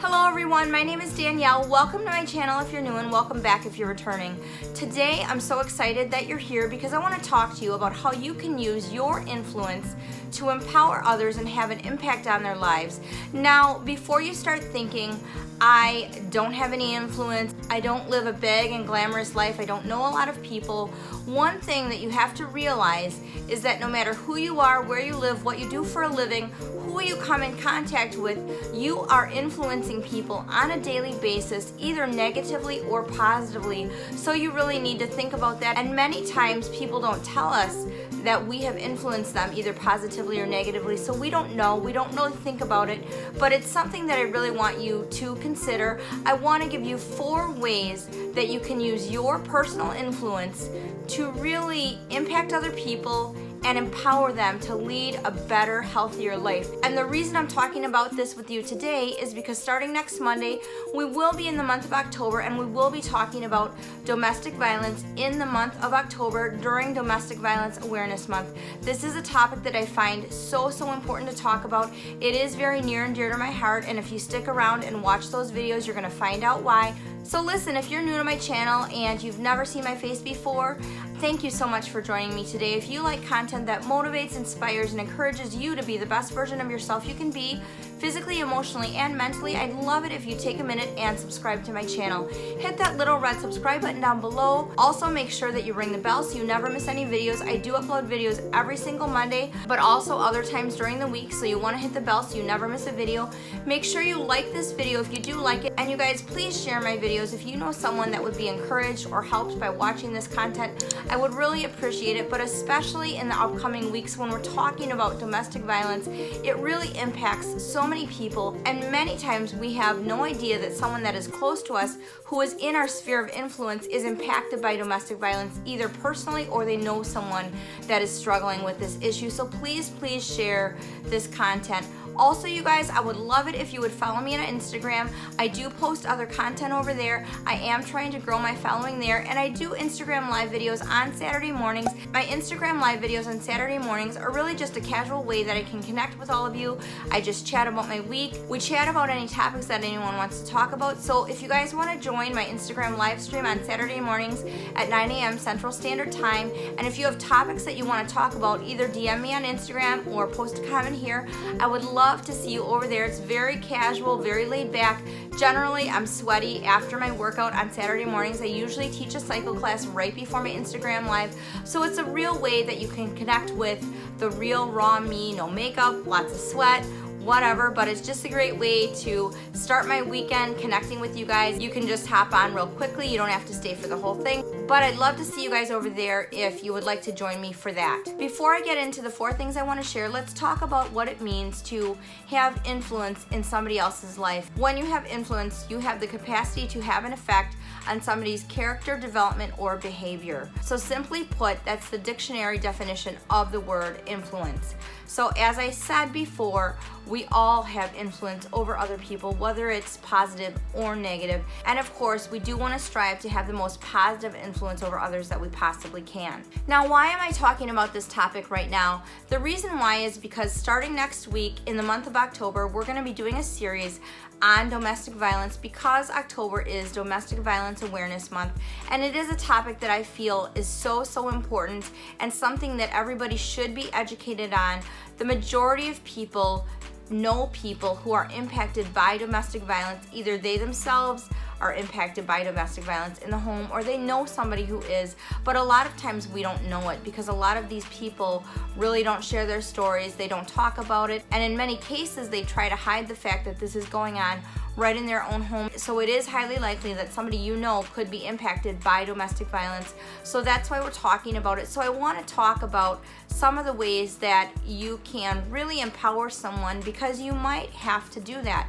Hello everyone, my name is Danielle. Welcome to my channel if you're new and welcome back if you're returning. Today I'm so excited that you're here because I want to talk to you about how you can use your influence to empower others and have an impact on their lives. Now, before you start thinking, I don't have any influence, I don't live a big and glamorous life, I don't know a lot of people, one thing that you have to realize is that no matter who you are, where you live, what you do for a living, who you come in contact with, you are influencing people on a daily basis, either negatively or positively. So you really need to think about that. And many times people don't tell us that we have influenced them either positively or negatively, so we don't really think about it, but it's something that I really want you to consider. I want to give you 4 ways that you can use your personal influence to really impact other people and empower them to lead a better, healthier life. And the reason I'm talking about this with you today is because starting next Monday, we will be in the month of October and we will be talking about domestic violence in the month of October during Domestic Violence Awareness Month. This is a topic that I find so important to talk about. It is very near and dear to my heart, and if you stick around and watch those videos, you're gonna find out why. So listen, if you're new to my channel and you've never seen my face before, thank you so much for joining me today. If you like content that motivates, inspires, and encourages you to be the best version of yourself you can be, physically, emotionally, and mentally, I'd love it if you take a minute and subscribe to my channel. Hit that little red subscribe button down below. Also make sure that you ring the bell so you never miss any videos. I do upload videos every single Monday, but also other times during the week, so you want to hit the bell so you never miss a video. Make sure you like this video if you do like it, and you guys please share my videos if you know someone that would be encouraged or helped by watching this content. I would really appreciate it, but especially in the upcoming weeks when we're talking about domestic violence, it really impacts so many people, and many times we have no idea that someone that is close to us who is in our sphere of influence is impacted by domestic violence, either personally or they know someone that is struggling with this issue. So please share this content. Also, you guys, I would love it if you would follow me on Instagram. I do post other content over there. I am trying to grow my following there, and I do Instagram live videos on Saturday mornings. My Instagram live videos on Saturday mornings are really just a casual way that I can connect with all of you. I just chat about my week. We chat about any topics that anyone wants to talk about. So if you guys want to join my Instagram live stream on Saturday mornings at 9 a.m. Central Standard Time, and if you have topics that you want to talk about, either DM me on Instagram or post a comment here. I would love to see you over there. It's very casual, very laid back. Generally, I'm sweaty after my workout on Saturday mornings. I usually teach a cycle class right before my Instagram live. So it's a real way that you can connect with the real raw me, no makeup, lots of sweat, whatever, but it's just a great way to start my weekend connecting with you guys. You can just hop on real quickly. You don't have to stay for the whole thing, but I'd love to see you guys over there if you would like to join me for that. Before I get into the 4 things I want to share, let's talk about what it means to have influence in somebody else's life. When you have influence, you have the capacity to have an effect on somebody's character development or behavior. So simply put, that's the dictionary definition of the word influence. So as I said before, we all have influence over other people, whether it's positive or negative. And of course, we do want to strive to have the most positive influence over others that we possibly can. Now, why am I talking about this topic right now? The reason why is because starting next week in the month of October, we're going to be doing a series on domestic violence because October is Domestic Violence Awareness Month, and it is a topic that I feel is so important and something that everybody should be educated on. The majority of people know people who are impacted by domestic violence. Either they themselves are impacted by domestic violence in the home or they know somebody who is, but a lot of times we don't know it because a lot of these people really don't share their stories, they don't talk about it, and in many cases they try to hide the fact that this is going on right in their own home. So it is highly likely that somebody you know could be impacted by domestic violence. So that's why we're talking about it. So I want to talk about some of the ways that you can really empower someone because you might have to do that.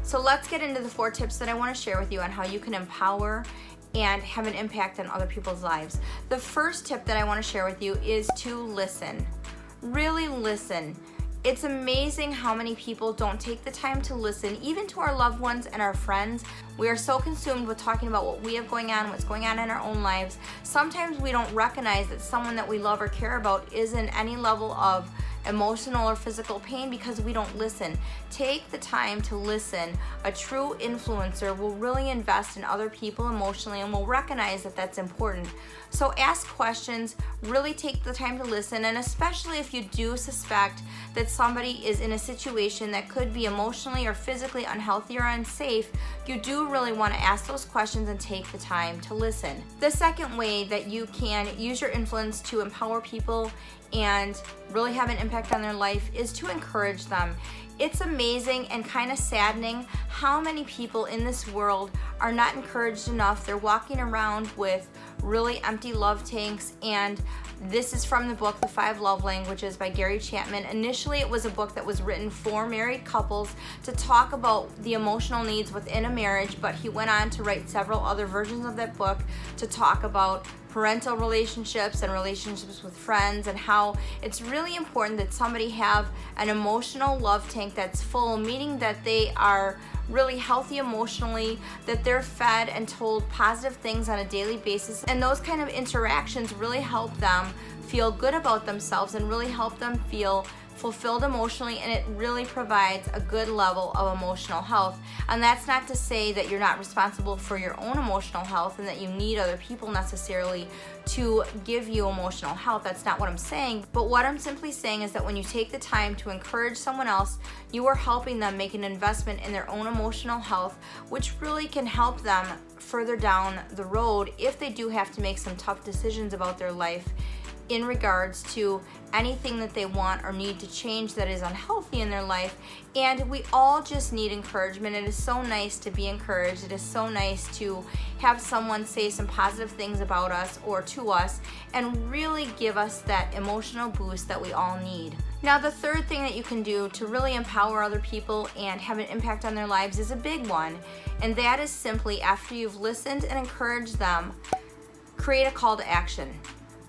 So let's get into the 4 tips that I want to share with you on how you can empower and have an impact on other people's lives. The first tip that I want to share with you is to listen. Really listen. It's amazing how many people don't take the time to listen, even to our loved ones and our friends. We are so consumed with talking about what we have going on, what's going on in our own lives. Sometimes we don't recognize that someone that we love or care about is in any level of emotional or physical pain because we don't listen. Take the time to listen. A true influencer will really invest in other people emotionally and will recognize that that's important. So ask questions, really take the time to listen, and especially if you do suspect that somebody is in a situation that could be emotionally or physically unhealthy or unsafe, you do really want to ask those questions and take the time to listen. The second way that you can use your influence to empower people and really have an impact on their life is to encourage them. It's amazing and kind of saddening how many people in this world are not encouraged enough. They're walking around with really empty love tanks, and this is from the book The 5 Love Languages by Gary Chapman. Initially, it was a book that was written for married couples to talk about the emotional needs within a marriage, but he went on to write several other versions of that book to talk about parental relationships and relationships with friends, and how it's really important that somebody have an emotional love tank that's full, meaning that they are really healthy emotionally, that they're fed and told positive things on a daily basis, and those kind of interactions really help them feel good about themselves and really help them feel fulfilled emotionally, and it really provides a good level of emotional health. And that's not to say that you're not responsible for your own emotional health and that you need other people necessarily to give you emotional health. That's not what I'm saying. But what I'm simply saying is that when you take the time to encourage someone else, you are helping them make an investment in their own emotional health, which really can help them further down the road if they do have to make some tough decisions about their life in regards to anything that they want or need to change that is unhealthy in their life. And we all just need encouragement. It is so nice to be encouraged. It is so nice to have someone say some positive things about us or to us and really give us that emotional boost that we all need. Now, the third thing that you can do to really empower other people and have an impact on their lives is a big one, and that is simply, after you've listened and encouraged them, create a call to action.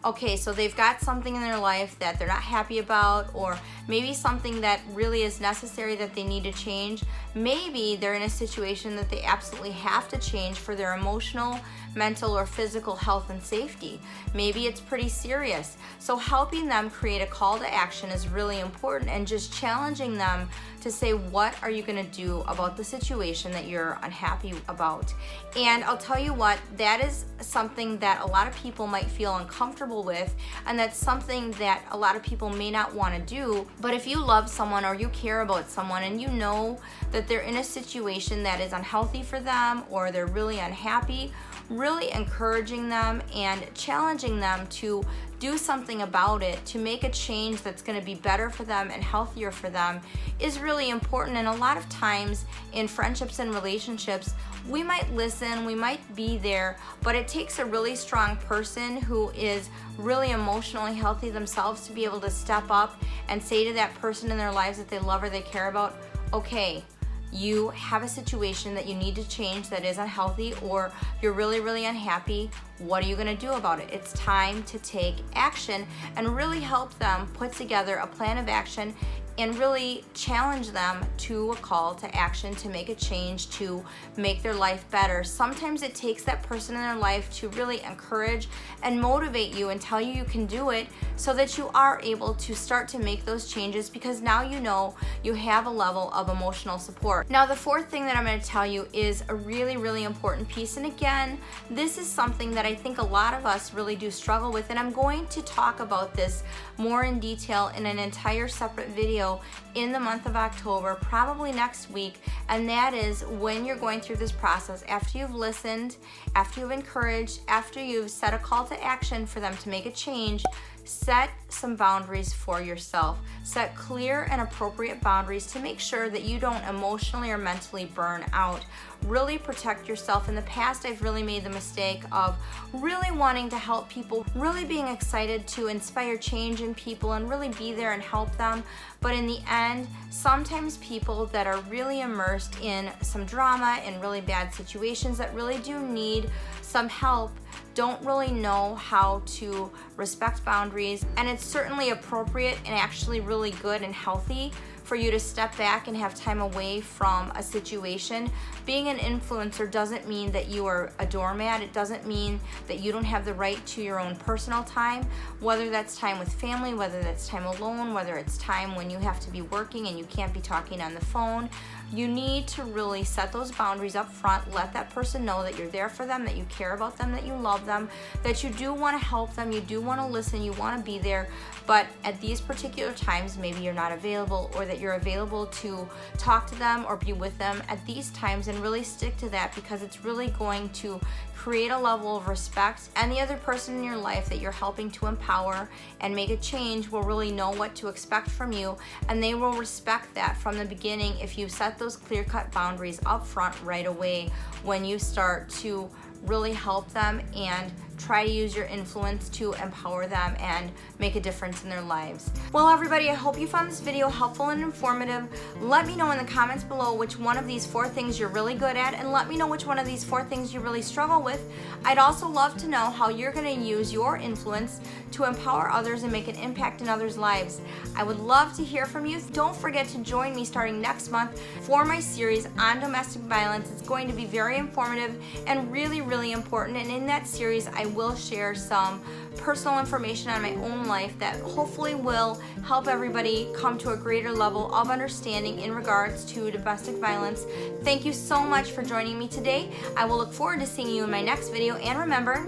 Okay, so they've got something in their life that they're not happy about, or maybe something that really is necessary that they need to change. Maybe they're in a situation that they absolutely have to change for their emotional, mental, or physical health and safety. Maybe it's pretty serious. So helping them create a call to action is really important, and just challenging them to say, what are you going to do about the situation that you're unhappy about? And I'll tell you what, that is something that a lot of people might feel uncomfortable with, and that's something that a lot of people may not want to do. But if you love someone or you care about someone and you know that they're in a situation that is unhealthy for them or they're really unhappy, really encouraging them and challenging them to do something about it, to make a change that's going to be better for them and healthier for them, is really important. And a lot of times in friendships and relationships, we might listen, we might be there, but it takes a really strong person who is really emotionally healthy themselves to be able to step up and say to that person in their lives that they love or they care about, okay, you have a situation that you need to change that is unhealthy, or you're really, really unhappy. What are you going to do about it? It's time to take action, and really help them put together a plan of action and really challenge them to a call to action to make a change, to make their life better. Sometimes it takes that person in their life to really encourage and motivate you and tell you you can do it, so that you are able to start to make those changes, because now you know you have a level of emotional support. Now, the fourth thing that I'm going to tell you is a really, really important piece. And again, this is something that I think a lot of us really do struggle with, and I'm going to talk about this more in detail in an entire separate video in the month of October, probably next week. And that is when you're going through this process, after you've listened, after you've encouraged, after you've set a call to action for them to make a change, set some boundaries for yourself. Set clear and appropriate boundaries to make sure that you don't emotionally or mentally burn out. Really protect yourself. In the past, I've really made the mistake of really wanting to help people, really being excited to inspire change in people and really be there and help them. But in the end, sometimes people that are really immersed in some drama and really bad situations that really do need some help don't really know how to respect boundaries. And it's certainly appropriate and actually really good and healthy for you to step back and have time away from a situation. Being an influencer doesn't mean that you are a doormat. It doesn't mean that you don't have the right to your own personal time, whether that's time with family, whether that's time alone, whether it's time when you have to be working and you can't be talking on the phone. You need to really set those boundaries up front. Let that person know that you're there for them, that you care about them, that you love them, that you do want to help them, you do want to listen, you want to be there. But at these particular times, maybe you're not available, or that you're available to talk to them or be with them at these times, and really stick to that, because it's really going to create a level of respect, and the other person in your life that you're helping to empower and make a change will really know what to expect from you, and they will respect that from the beginning if you set those clear-cut boundaries up front right away when you start to really help them and try to use your influence to empower them and make a difference in their lives. Well, everybody, I hope you found this video helpful and informative. Let me know in the comments below which one of these 4 things you're really good at, and let me know which one of these 4 things you really struggle with. I'd also love to know how you're going to use your influence to empower others and make an impact in others' lives. I would love to hear from you. Don't forget to join me starting next month for my series on domestic violence. It's going to be very informative and really, really important, and in that series I will share some personal information on my own life that hopefully will help everybody come to a greater level of understanding in regards to domestic violence. Thank you so much for joining me today. I will look forward to seeing you in my next video, and remember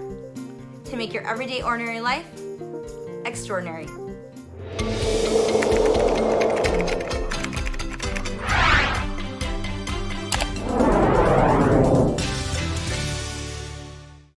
to make your everyday ordinary life extraordinary.